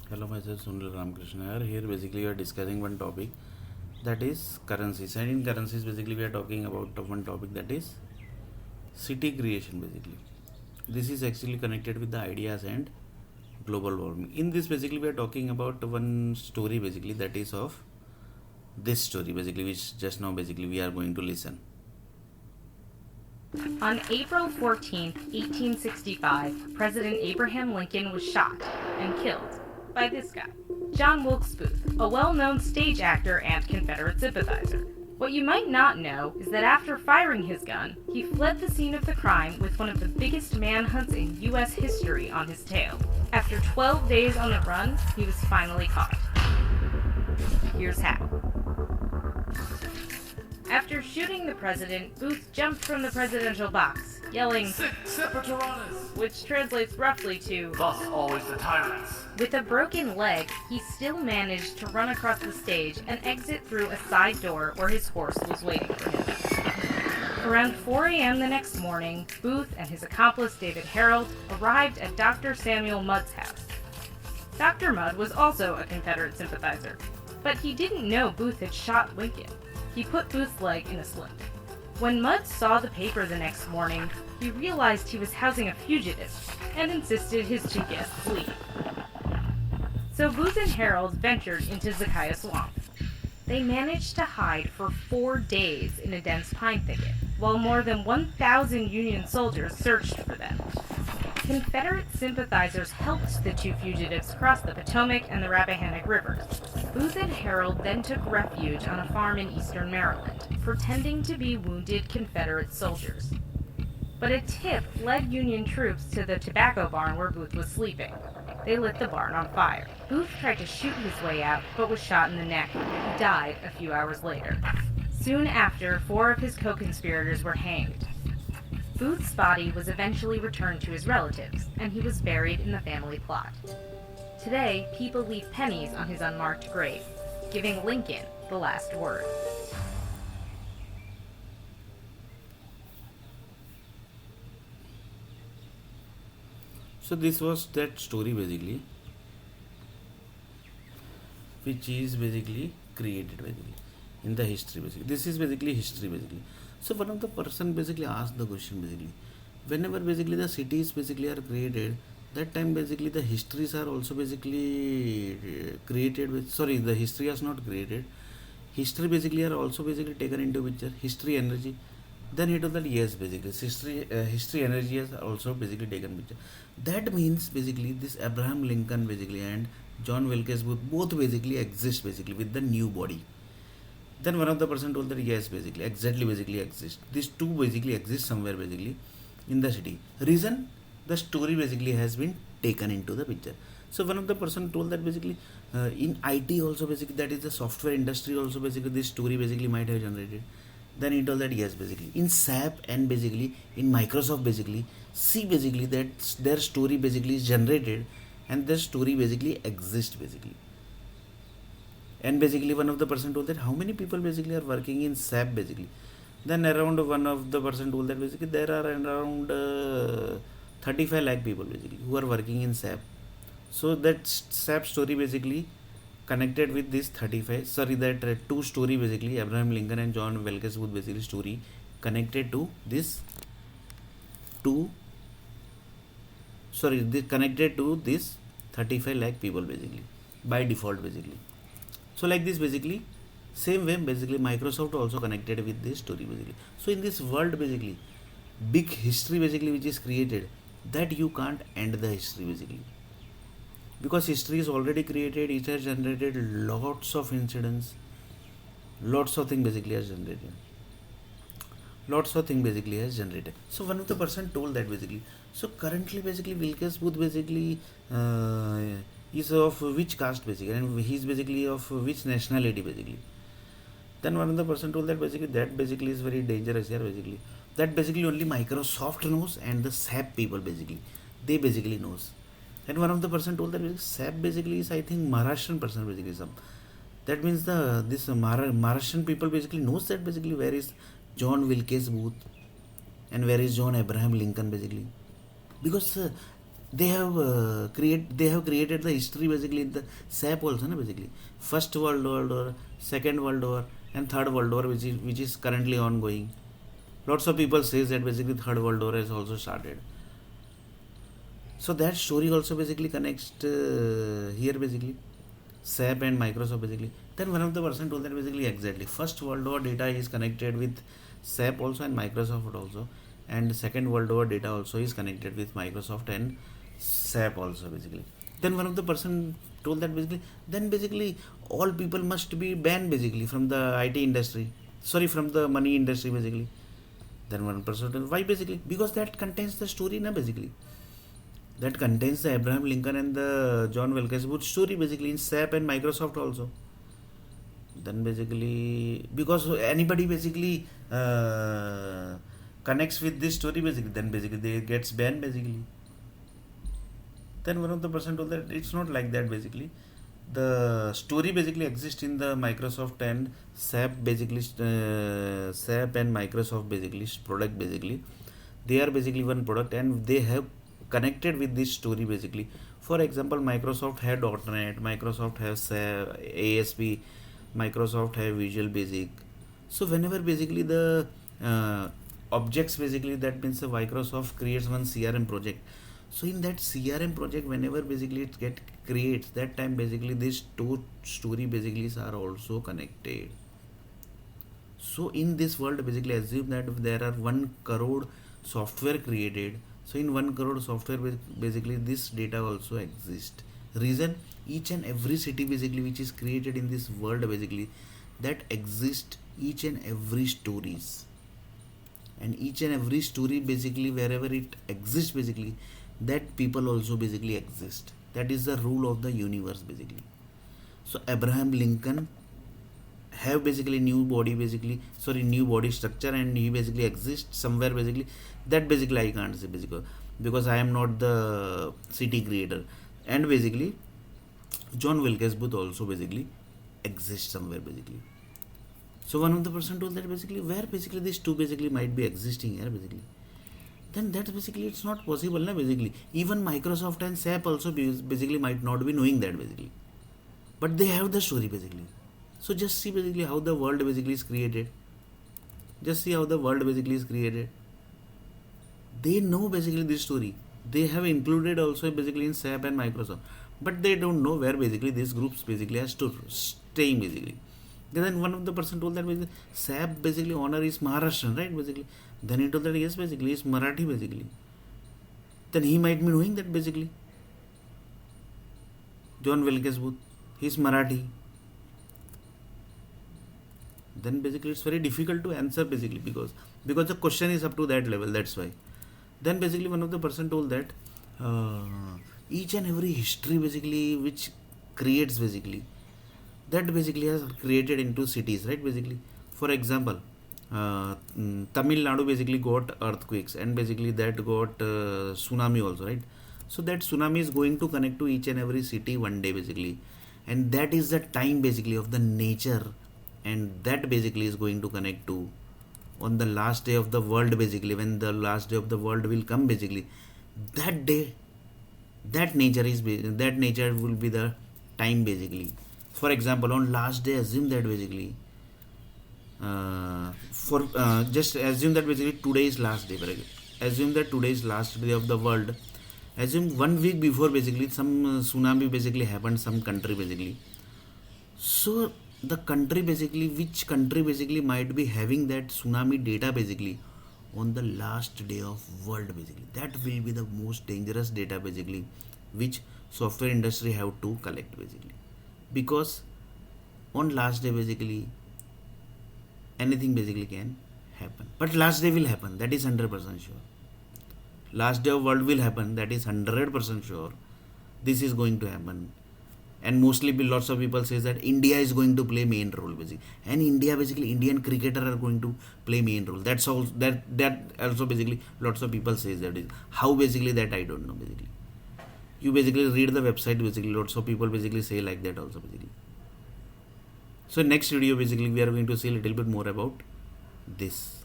Hello, myself Sunil R Nair. Here, basically, we are discussing one topic, that is currencies. And in currencies, basically, we are talking about one topic, that is city creation. Basically, this is actually connected with the ideas and global warming. In this, basically, we are talking about one story, basically, that is of this story, basically, which just now, basically, we are going to listen. On April 14, 1865, President Abraham Lincoln was shot and killed by this guy, John Wilkes Booth, a well-known stage actor and Confederate sympathizer. What you might not know is that after firing his gun, he fled the scene of the crime with one of the biggest manhunts in U.S. history on his tail. After 12 days on the run, he was finally caught. Here's how. After shooting the president, Booth jumped from the presidential box, yelling, "Sic semper tyrannis!" which translates roughly to, Thus always the tyrants. with a broken leg, he still managed to run across the stage and exit through a side door where his horse was waiting for him. Around 4 a.m. the next morning, Booth and his accomplice David Harold arrived at Dr. Samuel Mudd's house. Dr. Mudd was also a Confederate sympathizer, but he didn't know Booth had shot Lincoln. He put Booth's leg in a sling. When Mudd saw the paper the next morning, he realized he was housing a fugitive and insisted his two guests leave. So Booth and Harold ventured into Zakiah Swamp. They managed to hide for 4 days in a dense pine thicket, while more than 1,000 Union soldiers searched for them. Confederate sympathizers helped the two fugitives cross the Potomac and the Rappahannock rivers. Booth and Harold then took refuge on a farm in eastern Maryland, pretending to be wounded Confederate soldiers. But a tip led Union troops to the tobacco barn where Booth was sleeping. They lit the barn on fire. Booth tried to shoot his way out, but was shot in the neck. He died a few hours later. Soon after, 4 of his co-conspirators were hanged. Booth's body was eventually returned to his relatives, and he was buried in the family plot. Today, people leave pennies on his unmarked grave, giving Lincoln the last word. So, this was that story, basically, which is basically created basically in the history. Basically, this is basically history, basically. So one of the person basically asked the question, basically, whenever basically the cities basically are created, that time basically the histories are also basically created with, sorry, the history is not created, history basically are also basically taken into picture, history energy. Then he told that yes, basically history energy has also basically taken picture. That means basically this Abraham Lincoln basically and John Wilkes Booth both basically exist basically with the new body. Then one of the person told that yes, basically exactly basically exist, these two basically exist somewhere basically in the city. Reason, the story basically has been taken into the picture. So one of the person told that basically in IT also basically, that is the software industry also basically this story basically might have generated. Then he told that yes, basically in SAP and basically in Microsoft basically, see basically that their story basically is generated and their story basically exists basically. And basically one of the person told that how many people basically are working in SAP basically. Then around one of the person told that basically there are around 35 lakh people basically who are working in SAP. So that SAP story basically connected with this 35, sorry, that two story basically, Abraham Lincoln and John Wilkes Booth basically story connected to this two, sorry, they connected to this 35 lakh people basically by default basically. So like this basically, same way basically Microsoft also connected with this story basically. So in this world basically, big history basically which is created, that you can't end the history basically, because history is already created, it has generated lots of incidents, lots of things basically has generated, lots of things basically has generated. So one of the person told that basically, so currently basically Wilkes Booth basically is of which caste basically, and he's basically of which nationality basically. Then one of the person told that basically is very dangerous here basically, that basically only Microsoft knows and the SAP people basically, they basically knows. And one of the person told that SAP basically is, I think, Maharashtrian person basically some. That means the this Maharashtrian people basically knows that basically where is John Wilkes Booth and where is John Abraham Lincoln basically, because they have created the history basically in the SAP also, na, basically First World War, Second World War, and Third World War, which is currently ongoing. Lots of people says that basically Third World War has also started. So that story also basically connects here basically SAP and Microsoft basically. Then one of the person told that basically exactly First World War data is connected with SAP also and Microsoft also, and Second World War data also is connected with Microsoft and SAP also basically. Then one of the person told that basically then basically all people must be banned basically from the IT industry, sorry, from the money industry basically. Then one person told why basically, because that contains the story, na, basically that contains the Abraham Lincoln and the John Wilkes Booth story basically in SAP and Microsoft also. Then basically because anybody basically connects with this story basically, then basically they gets banned basically. Then one of the person told that it's not like that basically. The story basically exists in the Microsoft and SAP basically, SAP and Microsoft basically product basically. They are basically one product and they have connected with this story basically. For example, Microsoft had .NET, Microsoft has SAP, ASP, Microsoft have Visual Basic. So whenever basically the objects basically, that means the Microsoft creates one CRM project. So in that CRM project, whenever basically it creates, that time basically this two story basically are also connected. So in this world basically assume that there are 1 crore software created. So in 1 crore software basically this data also exists. Reason, each and every city basically which is created in this world basically, that exists each and every stories, and each and every story basically wherever it exists basically, that people also basically exist. That is the rule of the universe basically. So Abraham Lincoln have basically new body basically, sorry, new body structure, and he basically exists somewhere basically. That basically I can't say basically because I am not the city creator. And basically John Wilkes Booth also basically exists somewhere basically. So one of the person told that basically where basically these two basically might be existing here basically. Then that's basically it's not possible, na, basically. Even Microsoft and SAP also basically might not be knowing that basically, but they have the story basically. So just see basically how the world basically is created. Just see how the world basically is created. They know basically this story. They have included also basically in SAP and Microsoft, but they don't know where basically these groups basically has to staying basically. Then one of the person told that basically SAP basically owner is Maharashtrian, right, basically. Then he told that yes basically it's Marathi basically. Then he might be knowing that basically John Wilkes Booth, he's Marathi. Then basically it's very difficult to answer basically because the question is up to that level, that's why. Then basically one of the person told that each and every history basically which creates basically, that basically has created into cities, right, basically. For example, Tamil Nadu basically got earthquakes, and basically that got tsunami also, right. So that tsunami is going to connect to each and every city one day basically, and that is the time basically of the nature, and that basically is going to connect to on the last day of the world basically. When the last day of the world will come basically, that day, that nature will be the time basically. For example, on last day, assume that basically just assume that basically today is last day, assume that today is last day of the world. Assume 1 week before basically some tsunami basically happened, some country basically. So the country basically, which country basically might be having that tsunami data basically on the last day of world basically, that will be the most dangerous data basically which software industry have to collect basically, because on last day basically anything basically can happen. But last day will happen, that is 100% sure. Last day of world will happen, that is 100% sure. This is going to happen. And mostly lots of people says that India is going to play main role basically, and India basically Indian cricketer are going to play main role. That's all. That also basically lots of people says that. How basically that I don't know basically. You basically read the website basically, lots of people basically say like that also basically. So next video basically we are going to see a little bit more about this.